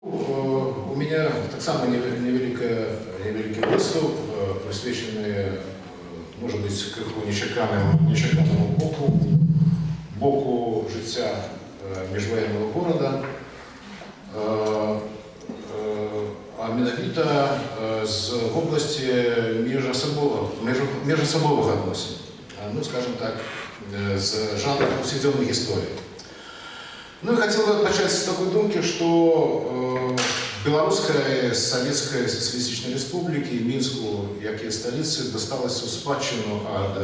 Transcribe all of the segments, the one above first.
У меня так само невеликий выступ, присвячений, може бути, криху нечеканому боку життя міжвоєнного города, а менавіта з области міжасобових відносин, ну, скажем так, с жанра повседневной истории. Ну и хотел бы начать с такой думки, что Белорусской Советской Социалистической Республики, Минску, як и столице, досталось у спадщину от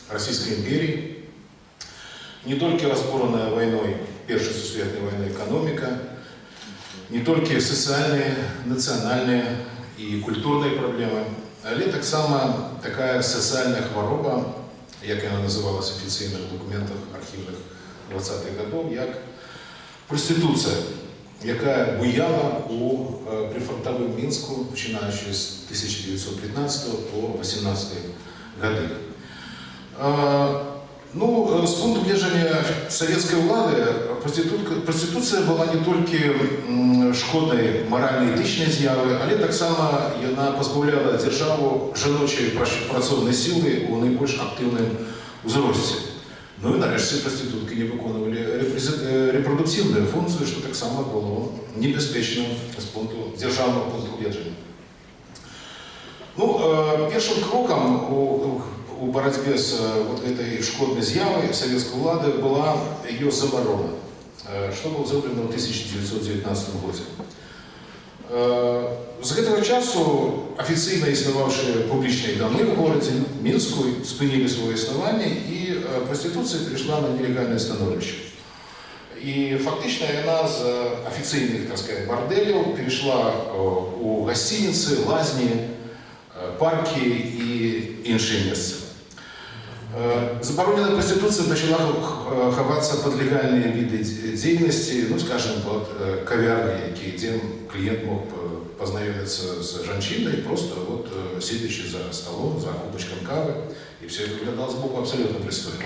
Российской империи. Не только разборанная войной, Первой Всесветной войной экономика, не только социальные, национальные и культурные проблемы, але так само такая социальная хвороба, як она называлась в официальных документах архивных 20-х годов, як проституція, яка буяла у прифронтовому Мінську, починаючи з 1915 по 18 годы. Ну, с пункту гледжання советской влады, проституція була не тільки шкодною морально-етичною з'явою, але так само вона позбавляла державу жіночої працівної сили у найбільш активному узрості. Ну і нарешті проститутки не виконували репродуктивну функцію, що так само було небезпечно з державного пункту гледжання. Ну, першим кроком у боротьбі з этой шкодной з'явою советской влады была ее заборона, что было зроблено в 1919 году. З этого часу офіційно існувавші публічні доми в городе Минску спинили своє існування, і проституція перейшла на нелегальне становище. І фактично вона з офіційних, так сказати, борделів перейшла у гостиниці, лазні, парки і інші місця. Заборонена проституція почала ховатися під легальні види діяльності, ну, скажімо, під кав'ярні, де клієнт мог познайомитися з жінкою, просто вот, сидячи за столом, за кубочком кави, і все це виглядало збоку абсолютно пристойно.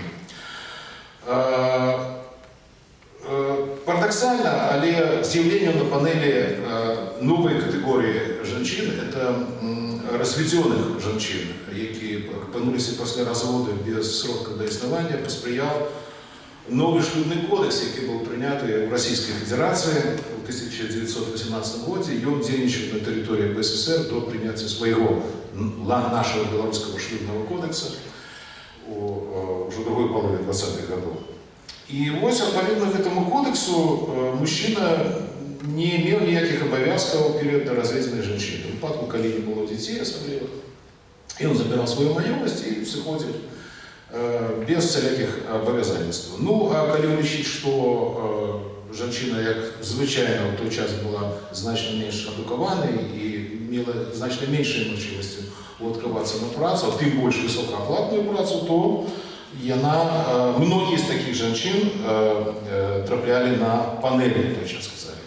Парадоксально, але з'явленням на панелі нової категорії жінок – це розведених жінок, які опинилися після розводу без сроку до існування, посприяв новий шлюбний кодекс, який був прийнятий в Російській Федерації у 1918 році. Він діяв на території БССР до прийняття свого, нашого білоруського шлюбного кодексу уже в другой половине 20-х годов. И вот, відповідно к этому кодексу, мужчина не имел никаких обовязков перед разведенной женщиной. В випадку, коли не было детей особливо, и он забирал свою маемость и всеходил без всяких обов'язательств. Ну, а коли лічить, що женщина, як звичайно, в той час була значно менш адукованою і мала значно менші можливості відкриватися на працю, а тим більш високооплатну працю, то многие из таких женщин трапляли на панели, точно сказали.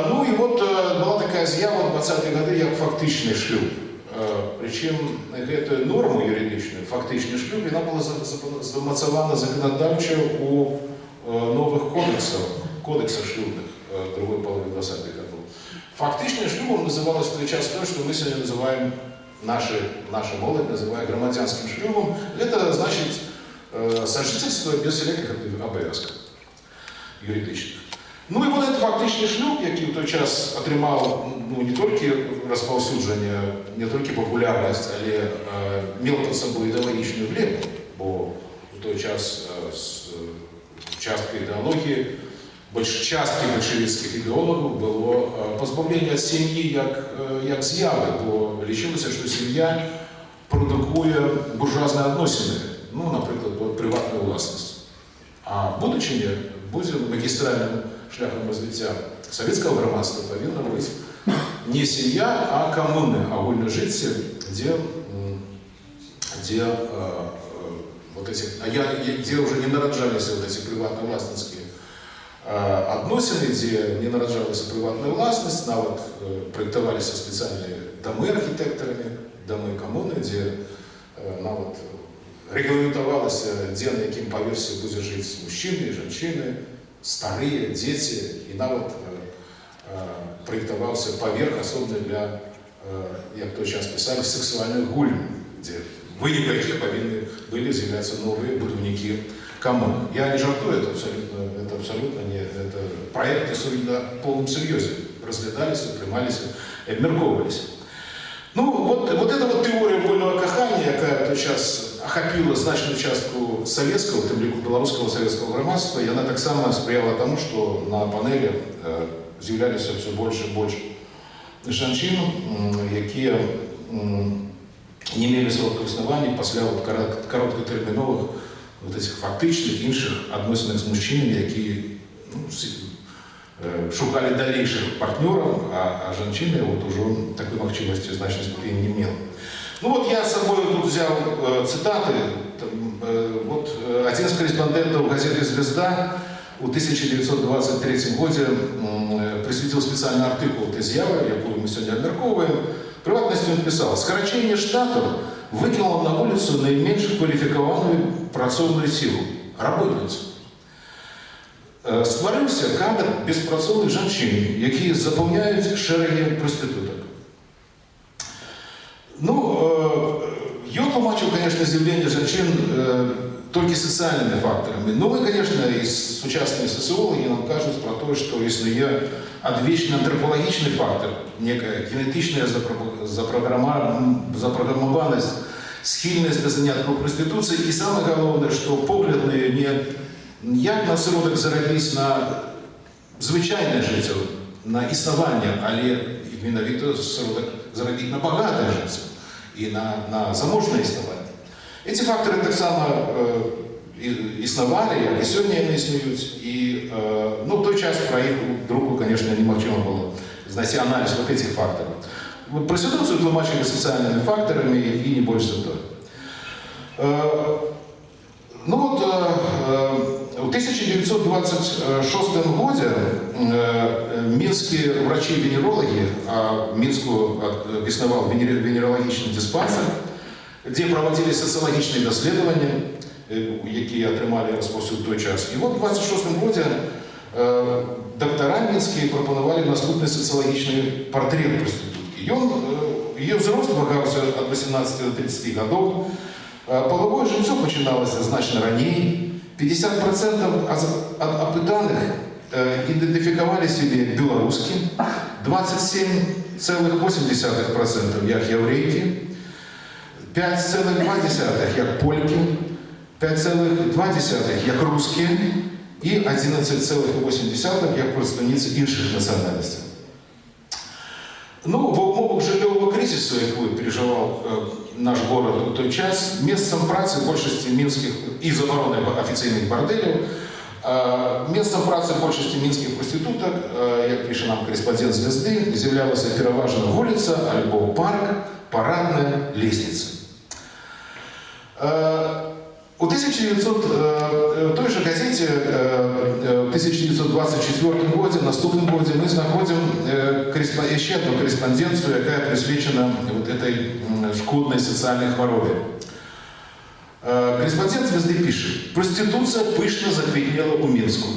Ну и вот была такая з'ява в 20-ті годы, як фактичний шлюб. Причем эту норму юридичную, фактичный шлюб, она была замацована законодавчо у новых кодексах шлюбных другой половины 20-х годов. Фактичным шлюбом называлось в той час то, что мы сегодня называем, наша молодь называет громадянским шлюбом. Это значит сожительство без всяких обов'язків юридичних. Ну і вот этот фактичний шлюб, який в той час отримав не тільки розповсюдження, не тільки популярність, але мав під собою ідеологічну вліву, бо в той час частка ідеології, частки большевистських ідеологів було позбавлення від сім'ї як з'яви, бо лічилося, що сім'я продукує буржуазні відносини, ну, наприклад, приватну власність. А будучиня буде магістральним шляхом розвиття советского громадства повинна быть не семья, а коммуны, огульное житие, где уже не нараджались вот эти приватно-властницкие относины, где не нараджалась приватная властность, навод проектовались специальные домы архитекторами, домы коммуны, где навод регламентовалось, где на яким поверсі буде жити мужчини, жінки, старі, діти, і навіть проектовался поверх, особенно для, як то сейчас писали, сексуальных гульм, где выник яких повинны были з'являться новые будовники коммун. Я не жартую, это абсолютно не это проекты на полном серьезе разглядались, приймались, обмірковувались. Ну, вот эта вот теория вольного кохання, яка то час охопила значную частку советского, тем лику белорусского советского громадства, и она так само сприяла тому, что на панели з'являлися все больше и больше женщин, які не имели сроков існування після короткотермінових вот этих фактичних інших відносин з мужчинами, які шукали дальнейших партнеров, а женщины вот уже такой можливості в значной степени не имела. Ну вот я с собой тут взял цитаты. Вот один из корреспондентов газеты «Звезда» у 1923 году присвятил специальный артикул этой з'яви, яку мы сегодня обмірковуємо. В приватности он писал: «Скорочение штатов выкинуло на улицу наименьше квалификованную працовную силу – работницу. Створився кадр безпрацовних жінчин, які заповняють шереги проституток». Ну, я тлумачил, конечно, заявление женщин только социальными факторами. Но мы, конечно, с участными социологи нам кажут про то, что існує одвічний антропологічний фактор, некая генетичная запрограммованность, схильность до занятку проституции. И самое главное, что погляд не як на сироток заробіть на звичайне життя, на існування, але менавіто сироток заробіть на багате життя і на заможне існування. Ці фактори так само існували, як і сьогодні вони існують. І ну, в той час про їх другу, звісно, неможливо було знайти аналіз вот этих факторів. Проституцію тлумачили соціальними факторами і не більше того. Ну вот, в 1926 году минские врачи-венерологи, а Минску основал венерологичный диспансер, где проводили социологичные доследования, які отримали розповсюд в той час. І от в 1926 году доктора мінські пропонували наступний соціологічний портрет проститутки. Ее взрост вагався от 18 до 30 годов. Половое жильцо починалося значно ранее. 50% от опытанных идентификовали себе белоруски, 27,8% як еврейки, 5,2% як польки, 5,2% як русские и 11,8% як представниці інших національностей. Ну, в умовах жильового кризису, який переживав наш город у той час, місцем праці більшості мінських і заборони офіційних борделів, місцем праці більшості мінських проституток, як пише нам кореспондент «Звезди», з'являлася переважно вулиця або парк, парадна лестниця. У той же газете в 1924 году, в наступном году, мы находим еще одну корреспонденцию, яка присвячена вот этой шкодной социальной хворобе. Корреспондент «Звезды» пишет: «Проституция пышно заквітнела у Минску.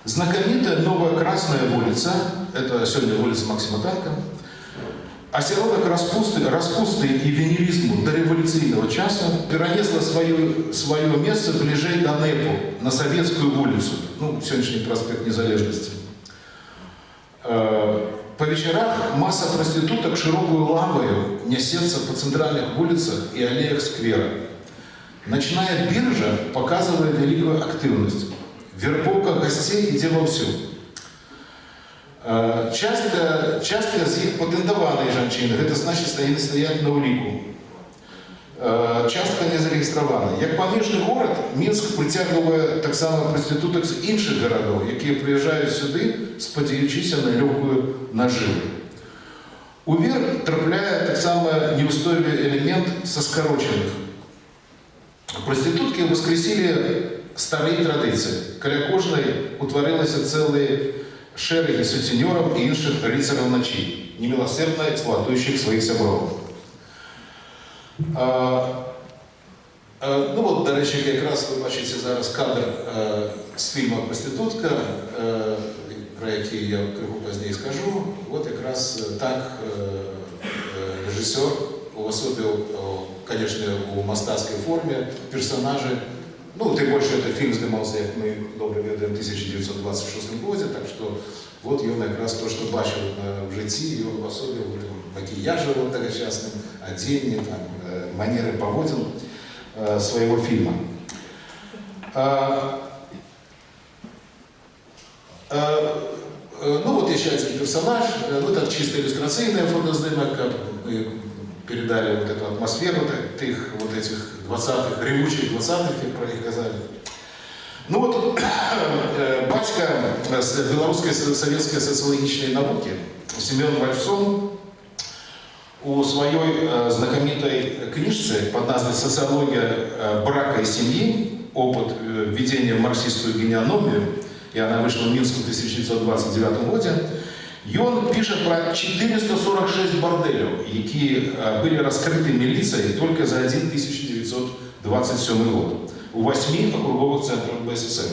Знакомитая новая Красная улица, это сегодня улица Максима Танка, осироток распусты и венеризму до революционного часа перенесла свое место ближе до НЭПу, на Советскую улицу, ну, сегодняшний проспект Незалежности. По вечерах масса проституток широкую лавою несется по центральных улицах и аллеях сквера. Ночная биржа показывает великую активность. Вербовка гостей и дело все. Часто з їх патентовані жінки, це значить, вони стоять на уліку. Частка не зареєстрована. Як паміжний город, Мінськ притягує так само проституток з інших городів, які приїжджають сюди, сподіваючись на легку наживу. У Вір трапляє так само неустойчивий елемент со скорочених. Проститутки воскресили старі традиції. Каля кожної утворилися цілі шереги сутенеров и інших рыцарів ночи, немилосердно эксплуатующих своих сябров. Ну вот, до речі, якраз ви бачите зараз кадр з фільму «Проститутка». про які я криху пізніше скажу, от якраз так режисер уособил, конечно, у мастацкой форме персонажи. Ну, тем больше этот фильм снимался, как мы добре ведаем, в 1926 году, так что вот он как раз то, что бачил в житті, он уособил макияжи вот тогочасным, оденье, там, манеры поводил своего фильма. Ну вот ещанский персонаж, ну это чисто иллюстрацийная фотоснимок, как мы передали вот эту атмосферу тех вот этих 20-х, ревучих 20-х, как про них сказали. Ну вот батька белорусской советской социологической науки Семен Вальфсон у своей знакомитой книжцы под назвой «Социология брака и семьи. Опыт введения в марксистскую генеалогию», и она вышла в Минске в 1929 году, и он пишет про 446 борделей, которые были раскрыты милицией только за 1927 год у 8 округовых центров БССР.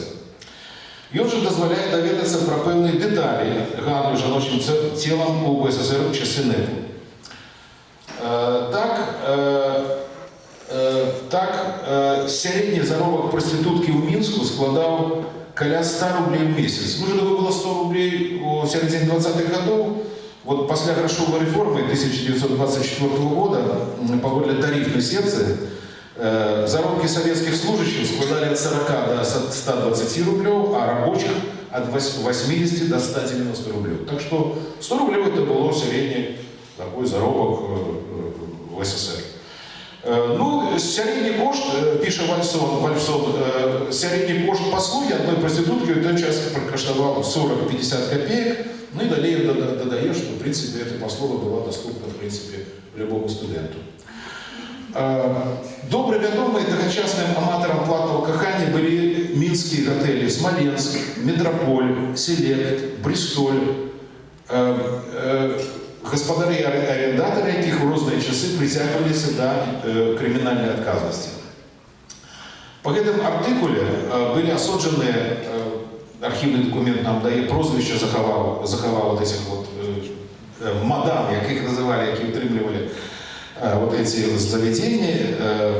И он же дозволяет доведаться про певные детали гандлю жіночим телом у БССР в часи НЭПу. Середній заробок проститутки у Мінську складав каля 100 рублей в месяц. Ну, же было 100 рублей в середине 20-х годов. Вот после грошовой реформы 1924 года, поводле тарифной секции, заработки советских служащих складали от 40 до 120 рублей, а рабочих от 80 до 190 рублей. Так что 100 рублей это был средний такой заработок в СССР. Ну, середній кошт, пише Вальфсон, середній кошт послуги одной проститутки в той час коштовал 40-50 копеек. Ну и далее додає, что в принципе эта послуга была доступна в принципе любому студенту. Добре відомі тогочасним аматорам платного кохання були мінські готелі Смоленськ, Метрополь, Селект, Бристоль, господари и арендаторы, яких в разные часы притягивались до криминальной отказности. По этому артикуле были осуджены, архивный документ нам дает прозвище, заховал вот этих вот мадам, как их называли, які утримливали вот эти заведения,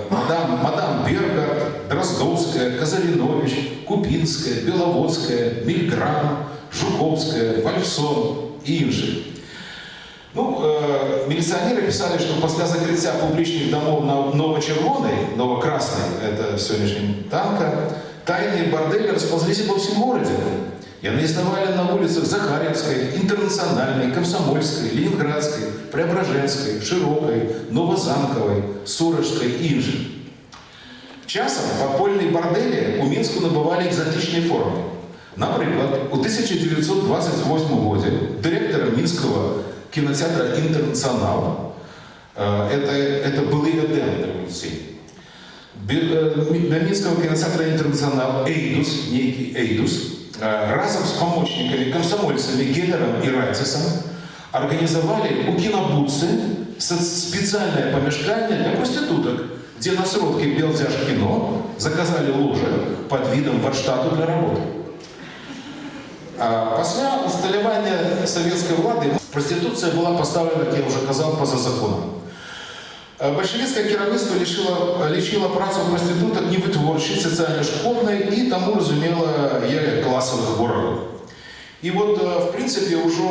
мадам Бергард, Дроздовская, Казаринович, Купинская, Беловодская, Мильграм, Жуковская, Вальфсон и інших. Ну, милиционеры писали, что после закрытия публичных домов на Новочервоной, Новокрасной, это сегодняшнем танка, тайные бордели расползлись по всему городе. И они издавали на улицах Захарьевской, Интернациональной, Комсомольской, Ленинградской, Преображенской, Широкой, Новозамковой, Сурожской и інших. Часом подпольные бордели у Минску набывали экзотичные формы. Например, у 1928 года директором Минского кинотеатра «Интернационал», это был Эдем революции, до Минского кинотеатра «Интернационал» Эйдус, некий Эйдус, разом с помощниками, комсомольцами Геллером и Райтисом организовали у кинобудцы специальное помещение для проституток, где на сродки Белдяж-кино заказали ложе под видом варштату для работы. После усталевания советской влады проституция была поставлена, как я уже сказал, поза законом. Большевистское керівництво лічило працю проституток невитворчою, соціально шкодною і тому розуміло є класових ворогів. И вот, в принципе, уже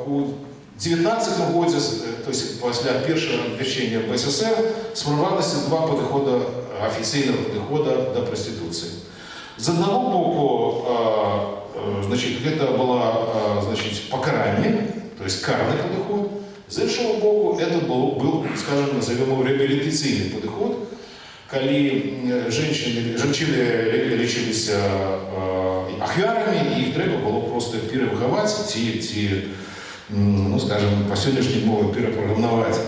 у 19 году, то есть после первого обвещения в СССР, сформировалось два подхода, официального подхода до проституции. С одного боку, значит, это было, значит, покарание, то есть карный подход. С іншого боку, это был, скажем, назовем его реабилитационный подход, когда женщины лечились ахвярами, и их треба было просто перевыховать, ну, скажем, по сегодняшнему мове перепрограммовать.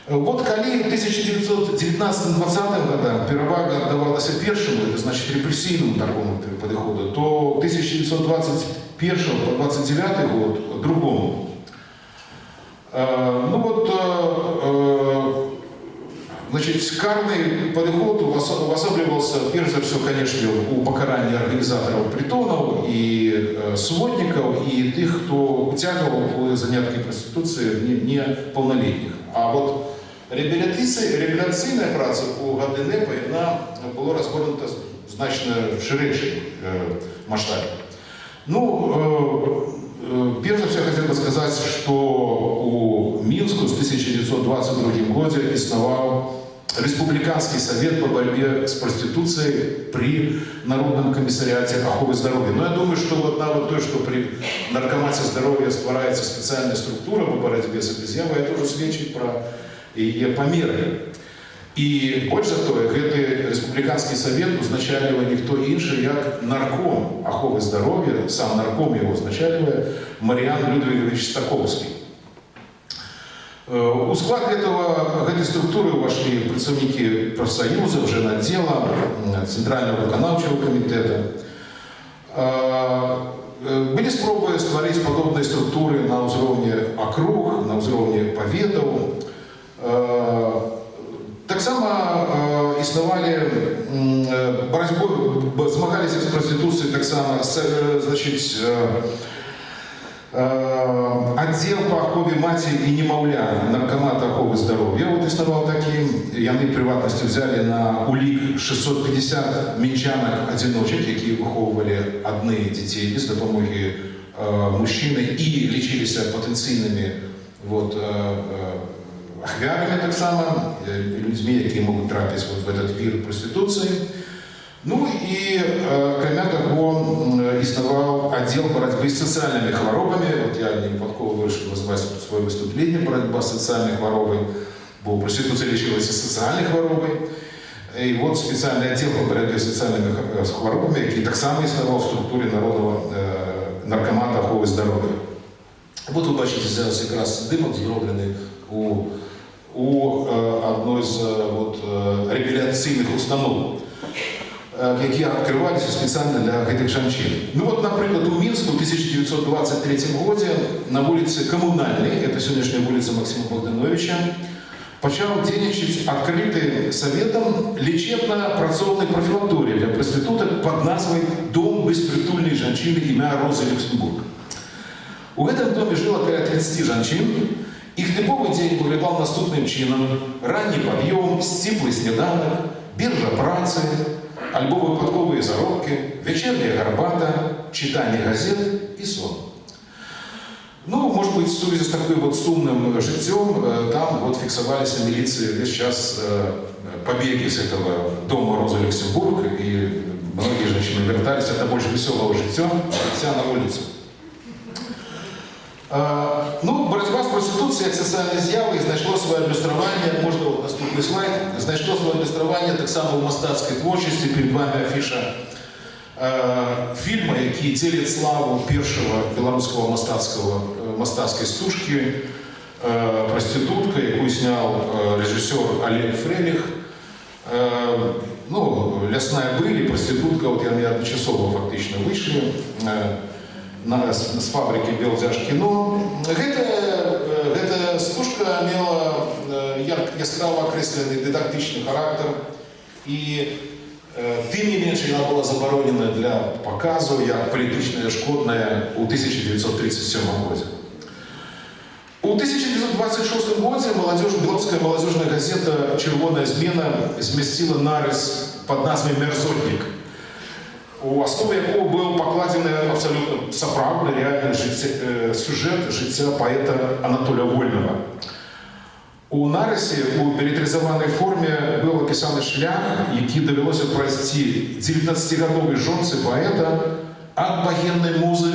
Вот когда в 1919-20 годах перевага отдавалась первому, это значит репрессивному такому подходу, то 1921 по 1929 год другому. Ну вот Значит, карный подход уособливался, прежде всего, конечно, у покарания организаторов притонов и сводников, и тех, кто утягивал занятки проституции неполнолетних. А вот реабілітаційна праця у ГДНП, вона була розгорнута значно в ширшем масштабе. Ну, прежде всего, хотел бы сказать, что у Минску с 1922 года основал Республиканский совет по борьбе с проституцией при Народном комиссариате охраны здоровья. Но я думаю, что вот навык то, что при наркомате здоровья стварается специальная структура по борьбе с этой з'явой, это уже свидчит про ее померы. И больше того, этот Республиканский совет узначалива никто інший, як нарком охраны здоровья, сам нарком его узначалива Маріан Людвигович Стаковский. У склад этой структуры вошли представники профсоюзов, женотдела, Центрального виконавчого комитета. Были спробы створить подобные структуры на уровне округ, на уровне поветов. Так само існували боротьбу, змагалися з проституцією, так само, значить, отдел по охове матери и немовля наркомата оховы здоровья. Вот існував такий, яны в приватности взяли на улик 650 мінчанок-одиночек, які виховували одних дітей без допомоги мужчини і лічилися потенційними вот, ахвярами, так само, людьми, які можуть трапити вот в этот вир проституции. Ну и, кроме того, існував отдел борьбы с социальными хворобами. Вот я не выпадково вирішив назвать свое выступление «Борьба с социальной хворобой», бо проституция лечилась и социальной хворобой. И вот специальный отдел по борьбе с социальными хворобами, який так само існував в структуре народного наркомата охраны здоровья. Вот вы бачите, зараз якраз дымок зроблений у одной из вот, реабилитационных установ, які відкривалися спеціально для этих женщин. Ну вот, например, у Минску в 1923 году на улице Коммунальной, это сегодняшняя улица Максима Богдановича, почал денежить открытый советом лечебно-працовной профилактории для проституток под назвой «Дом беспритульной женщины» имя Розы Люксембург. У этом доме жило около 30 женщин. Их типовий день виглядав наступним чином: ранній підйом, стіплий сніданок, біржа праці, альбо випадкові заробки, вечерня гарбата, читання газет и сон. Ну, может быть, в связи с таким вот сумным житьем, там вот фиксовались милиции весь час побеги с этого дома Розы Люксембург, и многие женщины вертались от больше веселого житья на улицу. Ну, боротьба з проституцією як соціальне з'яви знайшло своє ілюстрування, можна наступний слайд, знайшло своє ілюстрування так само в мистецькій творчості. Перед вами афіша фільму, який ділить славу першого білоруського мистецької стужки «Проститутка», яку зняв режисер Олег Фрелих. Ну, «Лясная быль» и «Проститутка», вот я одночасово фактично вышли с фабрики «Белдяж-кино». Эта стужка мела яскраво окреслений дидактичний характер, і тим не менше вона була заборонена для показу як політично шкодна у 1937 році. У 1926 році белорусская молодежная газета «Червоная змена» змістила нарис под назвой «Мерзотник», у основі якого був покладений абсолютно сапраўдны реальний сюжет життя поэта Анатолія Вольного. У нарисі у білетризованій формі був описаний шлях, який довелося пройти 19-годовій жонці поэта от богемной музы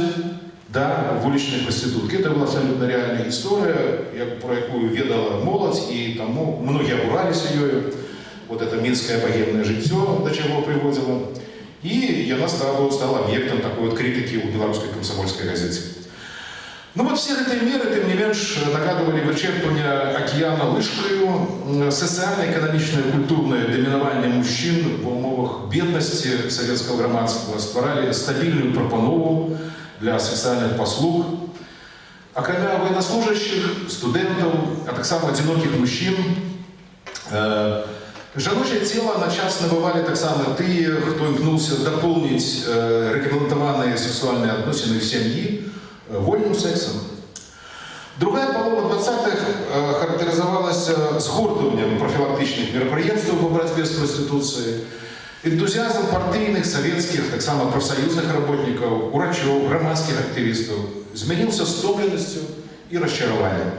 до вуличной проститутки. Это была абсолютно реальная история, про якую ведала молодь, и тому многие обурались ею. Вот это минское богемное життя, до чего приводило. И она стала объектом такой вот критики у белорусской комсомольской газеты. Ну вот все эти меры, тем не менш, нагадывали вычерпывание океана лыжкою, социально-экономичное культурное доминование мужчин в умовах бедности советского громадства створали стабильную пропанову для социальных послуг. А кроме военнослужащих, студентов, а так само одиноких мужчин, Жаночае цело на час набывали таксама тыя, хто імкнуўся дапоўніць рэгламентаваныя сексуальныя адносіны в сям'і вольным сексом. Другая полова 20-х характеризовалась сгортыванием профилактичных мероприятий по борьбе с проституцией, энтузиазм партийных, советских, так само профсоюзных работников, урачов, громадских активистов изменился стомленностью и расчарованием.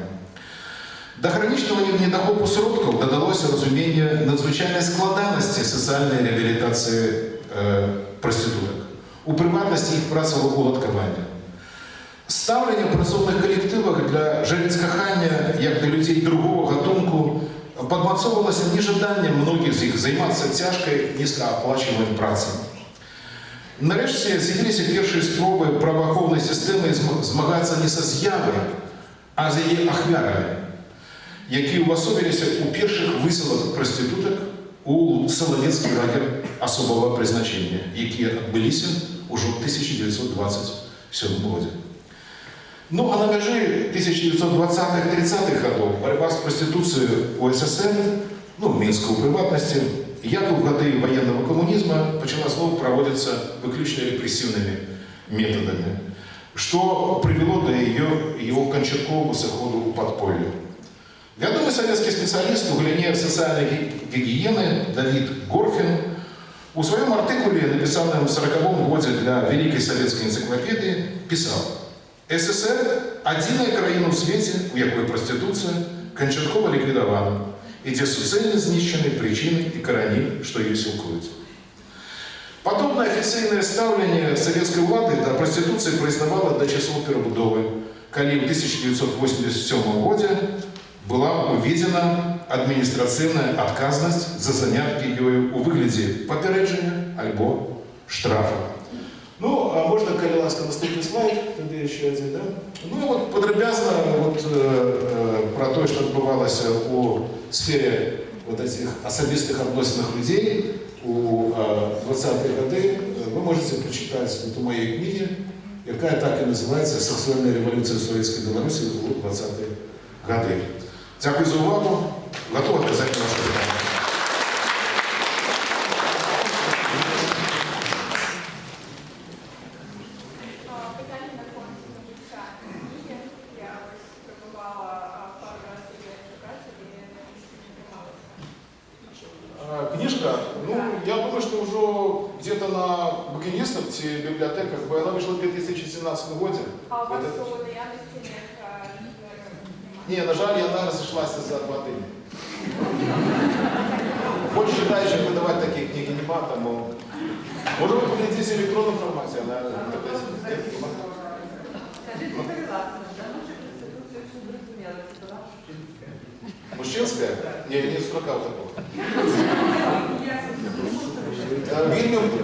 До хронічного недохопу сродків додалося розуміння надзвичайної складаності соціальної реабілітації проституток, у приватності їх працового уладкування. Ставлення в працовних колективах для жінець кохання, як для людей другого гатунку, підмацовувалося нежаданням многих з їх займатися тяжкою, низькооплачуваною працею. Нарешті з'явилися перші спроби правоохоронної системи змагатися не со з'явою, а за її ахвярами, які увособилися у перших висилок проституток у Соловецький лагер особого призначення, які відбулися уже в 1927 році. Ну а на межі 1920-30-х годов борьба з проституцією у СССР, ну в Мінську у приватності, як і в годы воєнного комунізму, почала знову проводитися виключно репресивними методами, що привело до його кончаткового заходу у подполье. Вядомый советский специалист в галине социальной гигиены Давид Горфин у своем артикуле, написанном в 1940 году для Великой советской энциклопедии, писал: «СССР – одиная країна в свете, у якой проституция кончатково ликвидована, и где суцельно знищены причины и корени, что ее силкуют». Подобное официальное ставление советской влады до проституции признавало до часов перебудовы, когда в 1987 году была уведена административная отказность за занятки ею у выгляде попередження альбо штрафа. Ну, а можно, коли ласка, наступний слайд, тогда еще один, да? Ну, и вот подробязно про то, что отбывалось у сфере вот этих особистых относинах людей у 20-х годы, вы можете прочитать вот у моей книги, якая так и называется «Сексуальная революция в Советской Беларуси в 20-е годы». Дякую за увагу. Готов отказать на ваше питання. Питання на конкурсі життя книги. Я пробувала пару разів її шукати і не Книжка, ну, я думаю, что уже где-то на букинистах и библиотеках, она вышла в 2017 году. А у вас у наявності нет? Не, на жаль, она разошлась из-за воды. Больше желающих выдавать такие книги нема, тому... Может, вы поглядите в электронном формате, она... Мужчинская? Не строка вот такого.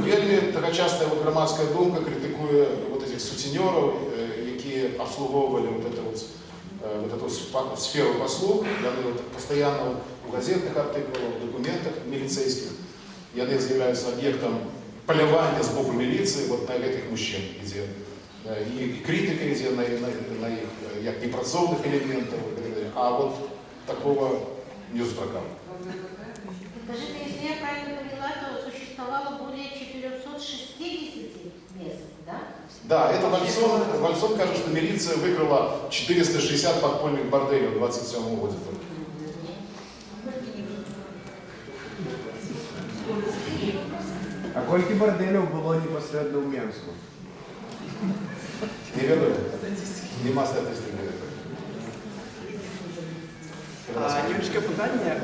Вельми така частая вот громадская думка, критикує вот этих сутенеров, які обслуговывали вот это вот эту сферу послуг, яны постоянно у газетных артикулах, в документах милицейских, яны являются объектом полювання з боку милиции вот на этих мужчин, где и критика идет на их як непрацовных элементов, а вот такого не устрока. Скажите, если я правильно поняла, то существовало более 460 мест, да? Да, это Вальсон кажет, что милиция выкрыла 460 подпольных борделей в 27 году. А колькі борделів було непосредственно в Менску? Не веду. Нема статистики. Невеличкое питание.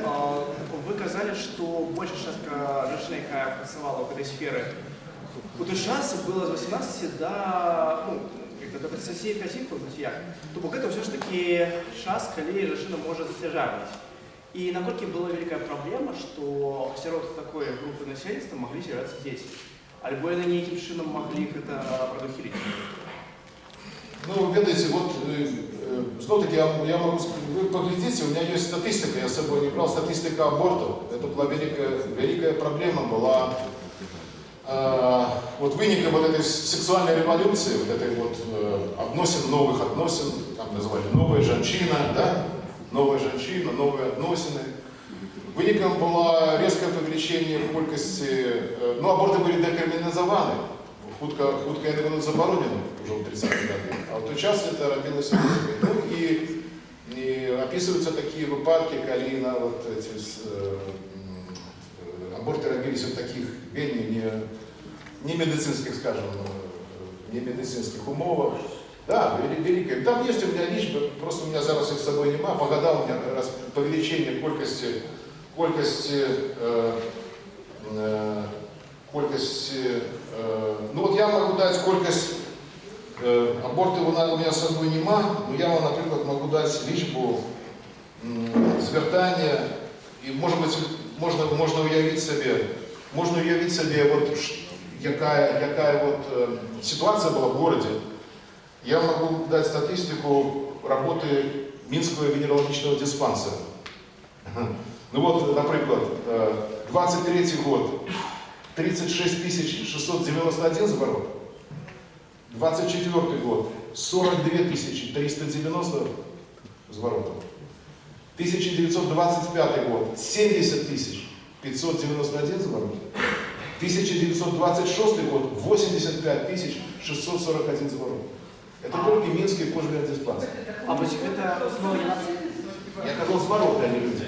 Вы казали, что большая частка женщин, которая працевала в этой сфере, удержаться было с 18 до 35 в житиях. То это все ж таки час, когда женщина может стяжать. И насколько была великая проблема, что сироты такой группы населения могли стяжаться здесь. Альбо они неким чином могли это продухилить. Ну, видите, вот, снова-таки, я могу сказать, вы поглядите, у меня есть статистика, я с собой не брал, статистика абортов. Это была великая проблема была. Вот выником вот этой сексуальной революции, вот этой вот относин, новых относин, там называли новая женщина, да? Новая женщина, новые относины. Выником было резкое увеличение колькости, ну, аборты были декриминализованы, хутка яны заборонены уже в 30-х годах, а вот сейчас это робилось. Ну, и описываются такие выпадки, когда на вот эти аборты робились в таких вельми не медицинских, скажем, не медицинских умовах. Да, великое. Там есть у меня личбы, просто у меня зараз их с собой нема. По годам у меня раз повеличение колькости, ну вот я могу дать колькость абортів у меня с собой нема, но я вам, например, могу дать личбу звертання, и, может быть, можно уявить себе вот, какая вот ситуация была в городе. Я могу дать статистику работы Минского венерологичного диспансера. Ну вот, например, 23 год, 36 691 заворот. 24 год, 42 390 заворотов. 1925 год, 70 591 заворот. 1926 год, 85 641 заворот. Это только Минский кожный диспансер. А вот это снова не надо. Я сказал, звороты, а не люди.